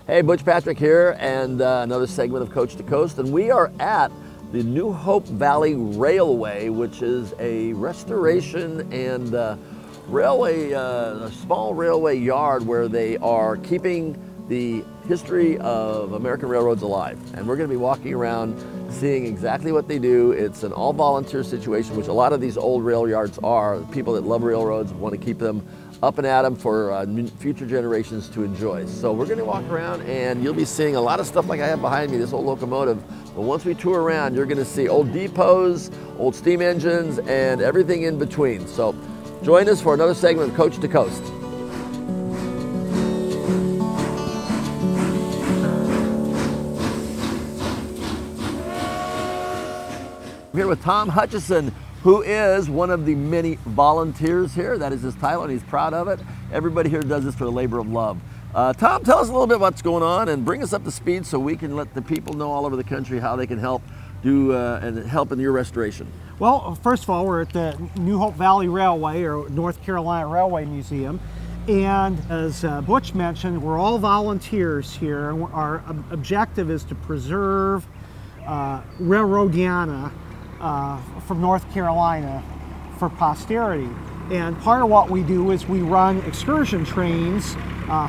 Hey, Butch Patrick here, and another segment of Coast to Coast, and we are at the New Hope Valley Railway, which is a restoration and railway, a small railway yard where they are keeping the history of American railroads alive. And we're going to be walking around seeing exactly what they do. It's an all-volunteer situation, which a lot of these old rail yards are. People that love railroads want to keep them up and at them for future generations to enjoy. So we're going to walk around and you'll be seeing a lot of stuff like I have behind me, this old locomotive. But once we tour around, you're going to see old depots, old steam engines, and everything in between. So join us for another segment of Coast to Coast. I'm here with Tom Hutchison, who is one of the many volunteers here. That is his title, and he's proud of it. Everybody here does this for the labor of love. Tom, tell us a little bit what's going on and bring us up to speed so we can let the people know all over the country how they can help do and help in your restoration. Well, first of all, we're at the New Hope Valley Railway, or North Carolina Railway Museum. And as Butch mentioned, we're all volunteers here. Our objective is to preserve Railroadiana from North Carolina for posterity. And part of what we do is we run excursion trains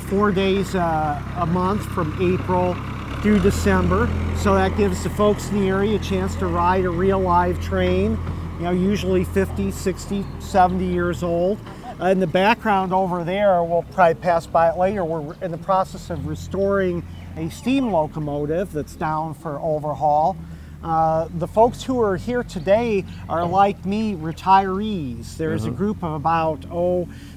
4 days a month from April through December. So that gives the folks in the area a chance to ride a real live train, you know, usually 50, 60, 70 years old. In the background over there, we'll probably pass by it later, we're in the process of restoring a steam locomotive that's down for overhaul. The folks who are here today are, like me, retirees. There's a group of about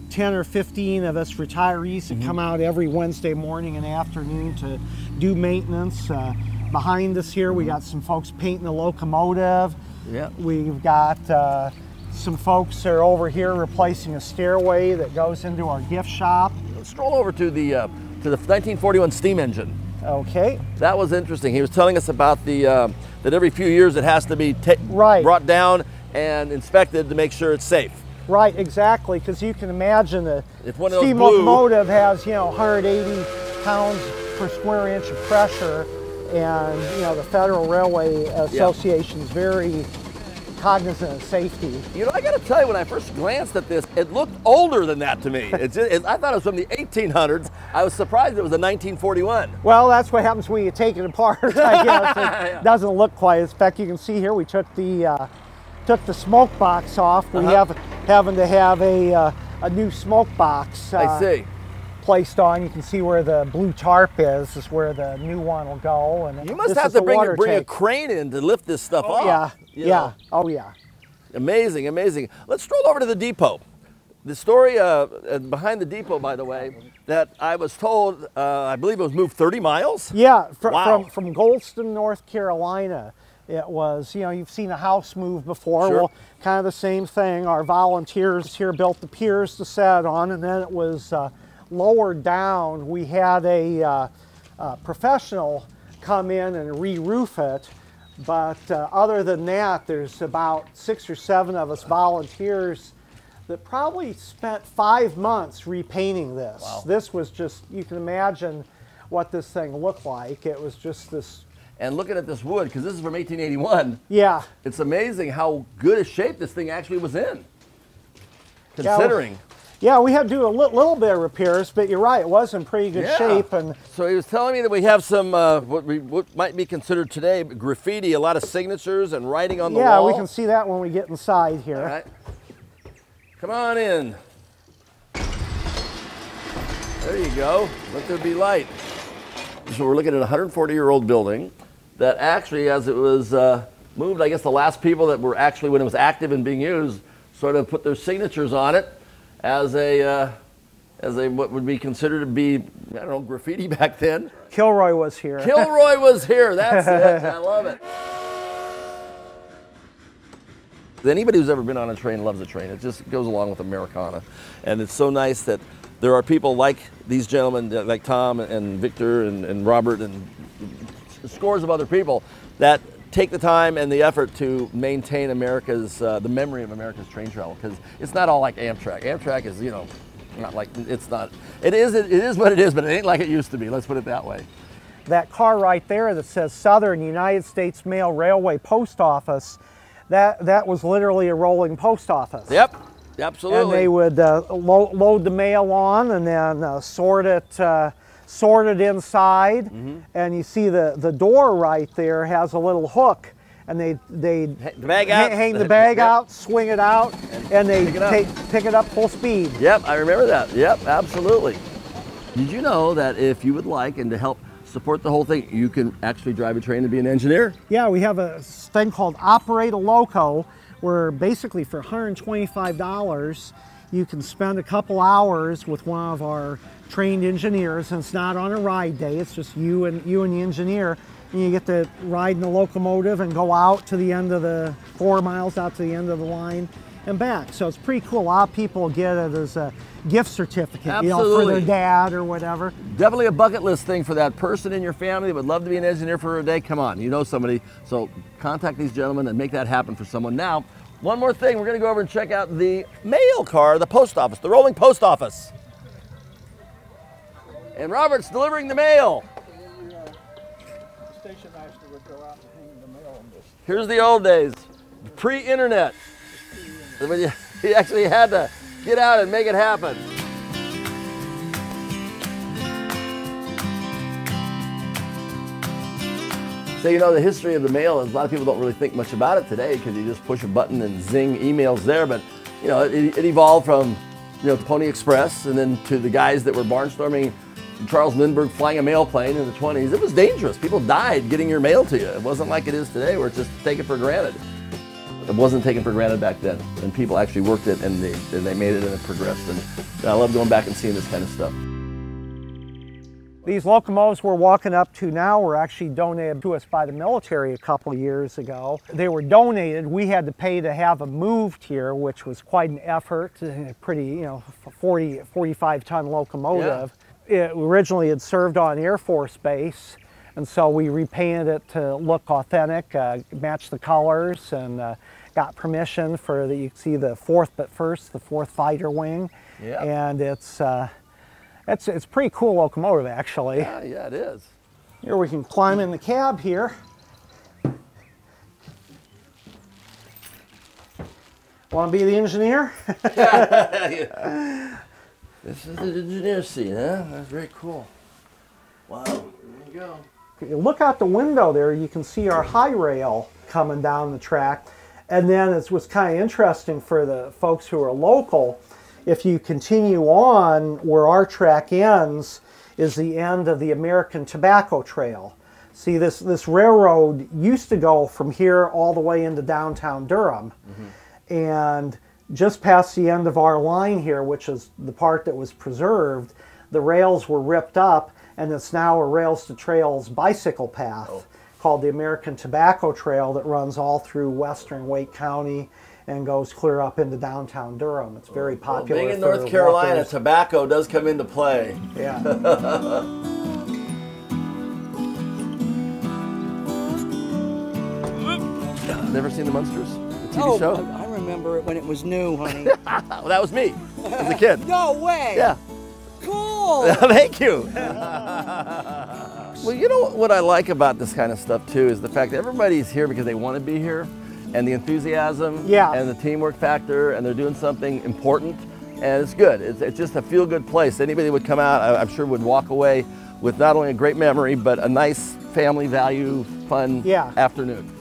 10 or 15 of us retirees that come out every Wednesday morning and afternoon to do maintenance. Behind us here we got some folks painting the locomotive. We've got some folks that are over here replacing a stairway that goes into our gift shop. Let's stroll over to the 1941 steam engine. Okay. That was interesting. He was telling us about the that every few years it has to be brought down and inspected to make sure it's safe. Right, exactly, because you can imagine a steam locomotive locomotive has, you know, 180 pounds per square inch of pressure, and, you know, the Federal Railway Association is very cognizant of safety. You know, I got to tell you, when I first glanced at this, it looked older than that to me. I thought it was from the 1800s. I was surprised it was a 1941. Well, that's what happens when you take it apart. I guess it doesn't look quite. In fact, you can see here we took the smoke box off. We having to have a new smoke box. I see. Placed on. You can see where the blue tarp is where the new one will go. And you must have to bring a crane in to lift this stuff off. Yeah. Oh yeah. Amazing, amazing. Let's stroll over to the depot. The story behind the depot, by the way, that I was told, I believe it was moved 30 miles? Yeah, from Goldston, North Carolina. It was, you know, you've seen a house move before. Sure. Well, kind of the same thing. Our volunteers here built the piers to set on, and then it was lowered down. We had a professional come in and re-roof it. But other than that, there's about 6 or 7 of us volunteers that probably spent 5 months repainting this. Wow. This was just, you can imagine what this thing looked like. It was just this. And looking at this wood, because this is from 1881. Yeah. It's amazing how good a shape this thing actually was in, considering. Yeah, we had to do a little bit of repairs, but you're right, it was in pretty good shape. And so he was telling me that we have some, what might be considered today, graffiti, a lot of signatures and writing on the wall. Yeah, we can see that when we get inside here. All right. Come on in. There you go. Let there be light. So we're looking at a 140-year-old building that actually, as it was moved, I guess the last people that were actually, when it was active and being used, sort of put their signatures on it as a what would be considered to be, I don't know, graffiti back then. Kilroy was here. Kilroy was here. That's it. I love it. Anybody who's ever been on a train loves a train. It just goes along with Americana, and it's so nice that there are people like these gentlemen, like Tom and Victor and Robert and scores of other people that take the time and the effort to maintain America's, the memory of America's train travel, because it's not all like Amtrak. Amtrak is, you know, Not like, it's not. It is what it is, but it ain't like it used to be. Let's put it that way. That car right there that says Southern United States Mail Railway Post Office, that was literally a rolling post office. Yep, absolutely. And they would load the mail on and then sort it inside. And you see the door right there has a little hook, and they hang the bag out, swing it out, and they pick it up full speed. Yep, I remember that. Yep, absolutely. Did you know that if you would like and to help support the whole thing, you can actually drive a train and be an engineer? Yeah, we have a thing called Operate a Loco, where basically for $125, you can spend a couple hours with one of our trained engineers, and it's not on a ride day, it's just you and the engineer, and you get to ride in the locomotive and go out to the end of the 4 miles out to the end of the line and back. So it's pretty cool. A lot of people get it as a gift certificate, you know, for their dad or whatever. Definitely a bucket list thing for that person in your family that would love to be an engineer for a day. Come on, you know somebody. So contact these gentlemen and make that happen for someone. Now, one more thing, we're going to go over and check out the mail car, the post office, the rolling post office. And Robert's delivering the mail. The station master would go out and hang the mail on this. Here's the old days, pre-internet. When you actually had to get out and make it happen. So you know, the history of the mail is a lot of people don't really think much about it today because you just push a button and zing, emails there. But you know, it evolved from, you know, Pony Express and then to the guys that were barnstorming Charles Lindbergh flying a mail plane in the 20s. It was dangerous. People died getting your mail to you. It wasn't like it is today where it's just taken for granted. It wasn't taken for granted back then, and people actually worked it and they made it and it progressed. And I love going back and seeing this kind of stuff. These locomotives we're walking up to now were actually donated to us by the military a couple of years ago. They were donated. We had to pay to have them moved here, which was quite an effort. A pretty, you know, 45-ton locomotive. Yeah. It originally had served on Air Force Base, and so we repainted it to look authentic, match the colors, and got permission for the, you can see the 4th fighter wing. Yeah. And it's a pretty cool locomotive, actually. Yeah, it is. Here we can climb in the cab here. Want to be the engineer? Yeah. This is the engineer seat, huh? That's very cool. Wow, there you go. You look out the window there, you can see our high rail coming down the track. And then it was kind of interesting for the folks who are local. If you continue on, where our track ends is the end of the American Tobacco Trail. See, this railroad used to go from here all the way into downtown Durham. Mm-hmm. And just past the end of our line here, which is the part that was preserved, the rails were ripped up, and it's now a Rails to Trails bicycle path called the American Tobacco Trail that runs all through western Wake County and goes clear up into downtown Durham. It's very popular. Well, being in North Carolina, walkers. tobacco does come into play. Yeah. Never seen the Munsters? The TV show? I remember it when it was new, honey. Well, that was me as a kid. No way! Yeah. Cool! Thank you. Well, you know what I like about this kind of stuff too is the fact that everybody's here because they want to be here, and the enthusiasm, and the teamwork factor, and they're doing something important, and it's good. It's just a feel-good place. Anybody that would come out, I'm sure, would walk away with not only a great memory, but a nice family value, fun afternoon.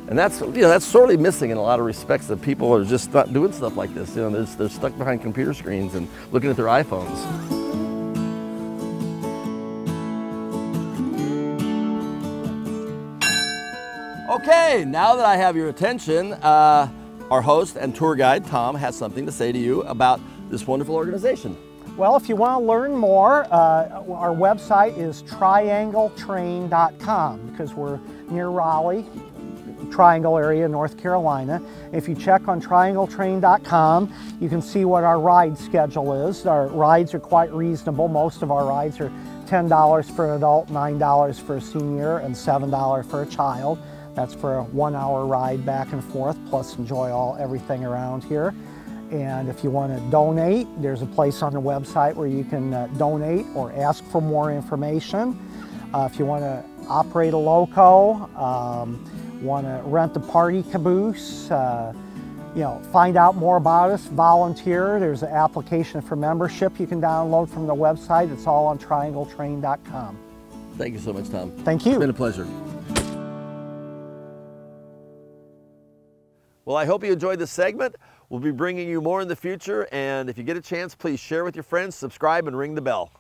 And that's, you know, that's sorely missing in a lot of respects, that people are just not doing stuff like this. You know, they're stuck behind computer screens and looking at their iPhones. Okay, now that I have your attention, our host and tour guide, Tom, has something to say to you about this wonderful organization. Well, if you want to learn more, our website is triangletrain.com, because we're near Raleigh, Triangle area, North Carolina. If you check on triangletrain.com, you can see what our ride schedule is. Our rides are quite reasonable. Most of our rides are $10 for an adult, $9 for a senior, and $7 for a child. That's for a 1-hour ride back and forth, plus enjoy everything around here. And if you want to donate, there's a place on the website where you can donate or ask for more information. If you want to operate a loco, want to rent a party caboose, you know, find out more about us, volunteer. There's an application for membership you can download from the website. It's all on triangletrain.com. Thank you so much, Tom. Thank you. It's been a pleasure. Well, I hope you enjoyed this segment. We'll be bringing you more in the future, and if you get a chance, please share with your friends, subscribe, and ring the bell.